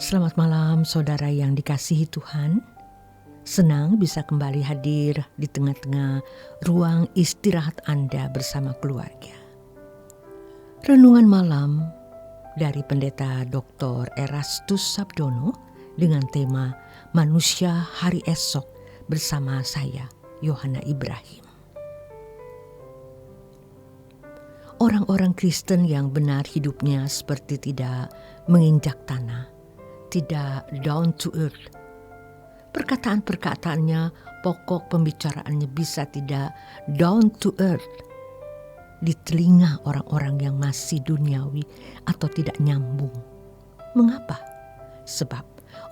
Selamat malam saudara yang dikasihi Tuhan. Senang bisa kembali hadir di tengah-tengah ruang istirahat Anda bersama keluarga. Renungan malam dari Pendeta Dr. Erastus Sabdono dengan tema Manusia Hari Esok bersama saya, Yohana Ibrahim. Orang-orang Kristen yang benar hidupnya seperti tidak menginjak tanah, tidak down to earth. Perkataan-perkataannya, pokok pembicaraannya bisa tidak down to earth di telinga orang-orang yang masih duniawi atau tidak nyambung. Mengapa? Sebab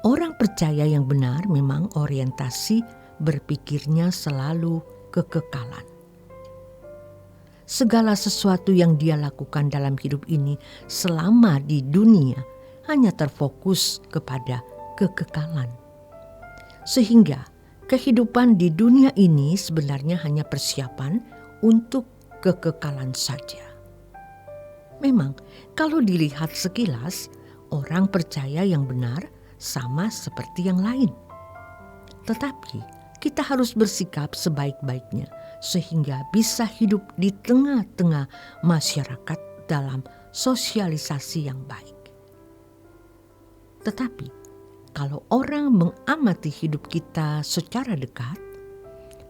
orang percaya yang benar memang orientasi berpikirnya selalu kekekalan. Segala sesuatu yang dia lakukan dalam hidup ini selama di dunia hanya terfokus kepada kekekalan. Sehingga kehidupan di dunia ini sebenarnya hanya persiapan untuk kekekalan saja. Memang kalau dilihat sekilas, orang percaya yang benar sama seperti yang lain. Tetapi kita harus bersikap sebaik-baiknya sehingga bisa hidup di tengah-tengah masyarakat dalam sosialisasi yang baik. Tetapi kalau orang mengamati hidup kita secara dekat,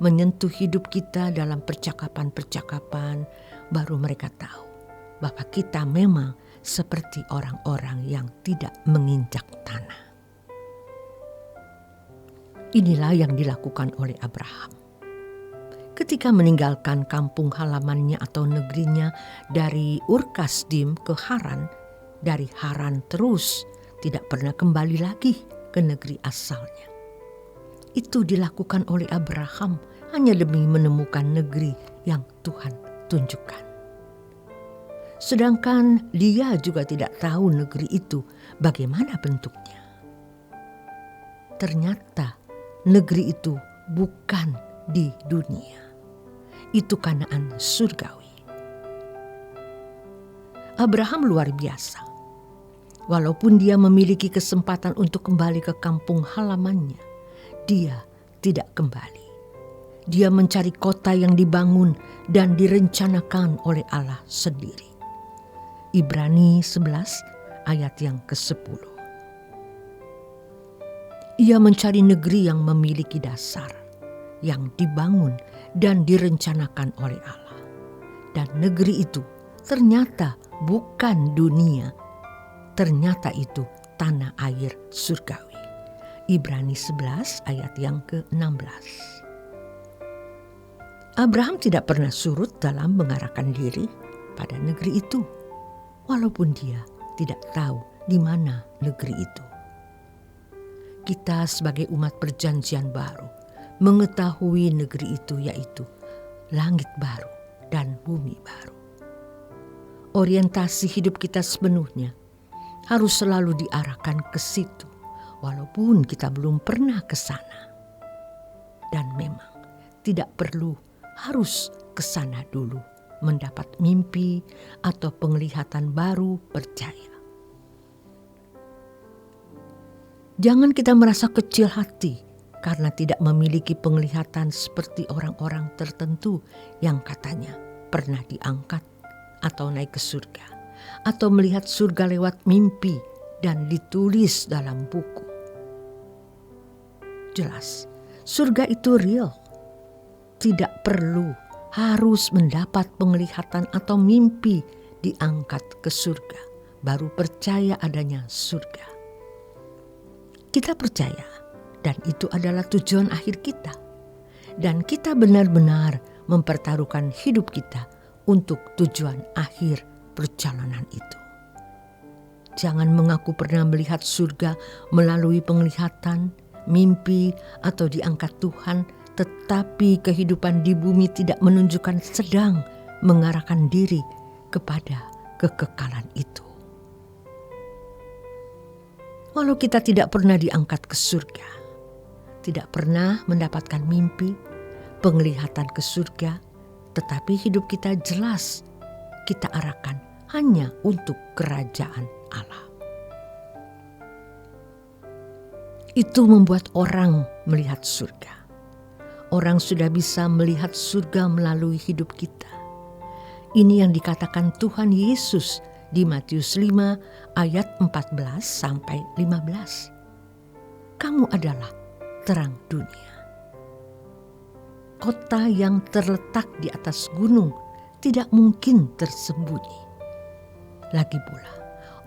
menyentuh hidup kita dalam percakapan-percakapan, baru mereka tahu bahwa kita memang seperti orang-orang yang tidak menginjak tanah. Inilah yang dilakukan oleh Abraham. Ketika meninggalkan kampung halamannya atau negerinya dari Ur Kasdim ke Haran, dari Haran terus tidak pernah kembali lagi ke negeri asalnya. Itu dilakukan oleh Abraham hanya demi menemukan negeri yang Tuhan tunjukkan. Sedangkan dia juga tidak tahu negeri itu bagaimana bentuknya. Ternyata negeri itu bukan di dunia. Itu Kanaan surgawi. Abraham luar biasa. Walaupun dia memiliki kesempatan untuk kembali ke kampung halamannya, dia tidak kembali. Dia mencari kota yang dibangun dan direncanakan oleh Allah sendiri. Ibrani 11 ayat yang ke-10. Ia mencari negeri yang memiliki dasar, yang dibangun dan direncanakan oleh Allah. Dan negeri itu ternyata bukan dunia, ternyata itu tanah air surgawi. Ibrani 11 ayat yang ke-16. Abraham tidak pernah surut dalam mengarahkan diri pada negeri itu, walaupun dia tidak tahu di mana negeri itu. Kita sebagai umat perjanjian baru mengetahui negeri itu, yaitu langit baru dan bumi baru. Orientasi hidup kita sepenuhnya harus selalu diarahkan ke situ, walaupun kita belum pernah ke sana. Dan memang tidak perlu harus ke sana dulu mendapat mimpi atau penglihatan baru percaya. Jangan kita merasa kecil hati karena tidak memiliki penglihatan seperti orang-orang tertentu yang katanya pernah diangkat atau naik ke surga, atau melihat surga lewat mimpi dan ditulis dalam buku. Jelas, surga itu real. Tidak perlu harus mendapat penglihatan atau mimpi diangkat ke surga, baru percaya adanya surga. Kita percaya dan itu adalah tujuan akhir kita. Dan kita benar-benar mempertaruhkan hidup kita untuk tujuan akhir perjalanan itu. Jangan mengaku pernah melihat surga melalui penglihatan, mimpi, atau diangkat Tuhan, tetapi kehidupan di bumi tidak menunjukkan sedang mengarahkan diri kepada kekekalan itu. Walau kita tidak pernah diangkat ke surga, tidak pernah mendapatkan mimpi, penglihatan ke surga, tetapi hidup kita jelas kita arahkan hanya untuk kerajaan Allah. Itu membuat orang melihat surga. Orang sudah bisa melihat surga melalui hidup kita. Ini yang dikatakan Tuhan Yesus di Matius 5 ayat 14 sampai 15. Kamu adalah terang dunia. Kota yang terletak di atas gunung tidak mungkin tersembunyi. Lagi pula,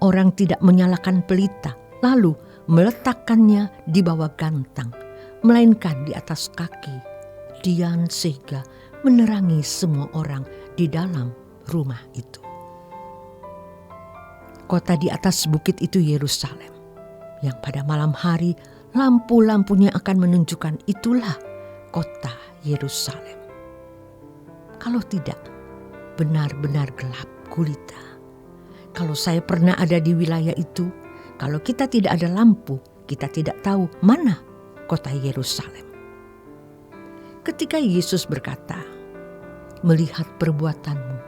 orang tidak menyalakan pelita lalu meletakkannya di bawah gantang, melainkan di atas kaki dian sehingga menerangi semua orang di dalam rumah itu. Kota di atas bukit itu Yerusalem, yang pada malam hari lampu-lampunya akan menunjukkan itulah kota Yerusalem. Kalau tidak, benar-benar gelap gulita. Kalau saya pernah ada di wilayah itu, kalau kita tidak ada lampu, kita tidak tahu mana kota Yerusalem. Ketika Yesus berkata, "Melihat perbuatanmu,"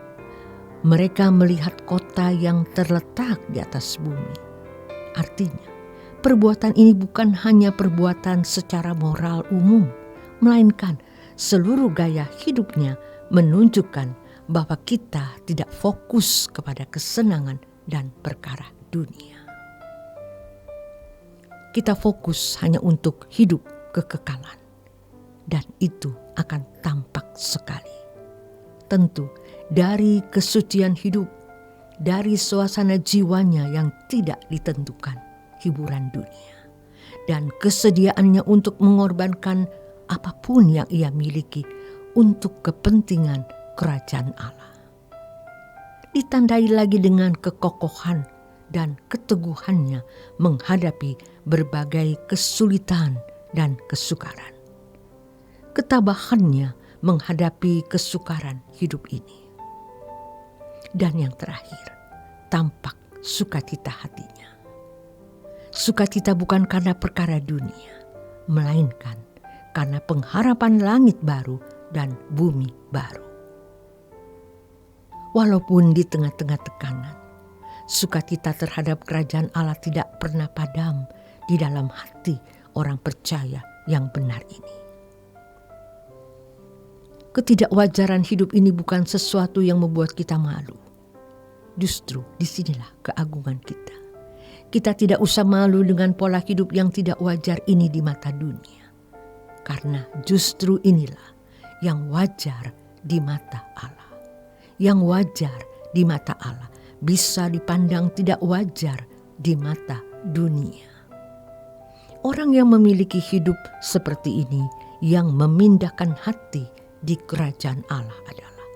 mereka melihat kota yang terletak di atas bumi. Artinya, perbuatan ini bukan hanya perbuatan secara moral umum, melainkan seluruh gaya hidupnya menunjukkan bahwa kita tidak fokus kepada kesenangan dan perkara dunia. Kita fokus hanya untuk hidup kekekalan, dan itu akan tampak sekali. Tentu dari kesucian hidup, dari suasana jiwanya yang tidak ditentukan hiburan dunia, dan kesediaannya untuk mengorbankan apapun yang ia miliki untuk kepentingan kerajaan Allah. Ditandai lagi dengan kekokohan dan keteguhannya menghadapi berbagai kesulitan dan kesukaran. Ketabahannya menghadapi kesukaran hidup ini. Dan yang terakhir, tampak sukacita hatinya. Sukacita bukan karena perkara dunia, melainkan karena pengharapan langit baru dan bumi baru. Walaupun di tengah-tengah tekanan, sukacita terhadap kerajaan Allah tidak pernah padam di dalam hati orang percaya yang benar ini. Ketidakwajaran hidup ini bukan sesuatu yang membuat kita malu. Justru disinilah keagungan kita. Kita tidak usah malu dengan pola hidup yang tidak wajar ini di mata dunia. Karena justru inilah yang wajar di mata Allah. Yang wajar di mata Allah bisa dipandang tidak wajar di mata dunia. Orang yang memiliki hidup seperti ini yang memindahkan hati di kerajaan Allah adalah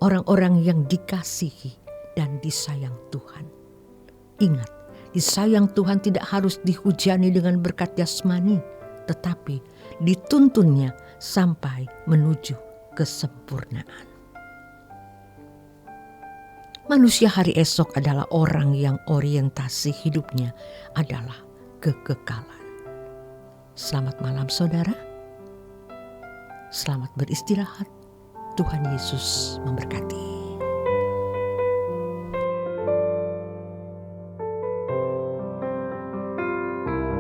orang-orang yang dikasihi dan disayang Tuhan. Ingat, disayang Tuhan tidak harus dihujani dengan berkat jasmani, tetapi dituntunnya sampai menuju kesempurnaan. Manusia hari esok adalah orang yang orientasi hidupnya adalah kekekalan. Selamat malam saudara. Selamat beristirahat. Tuhan Yesus memberkati.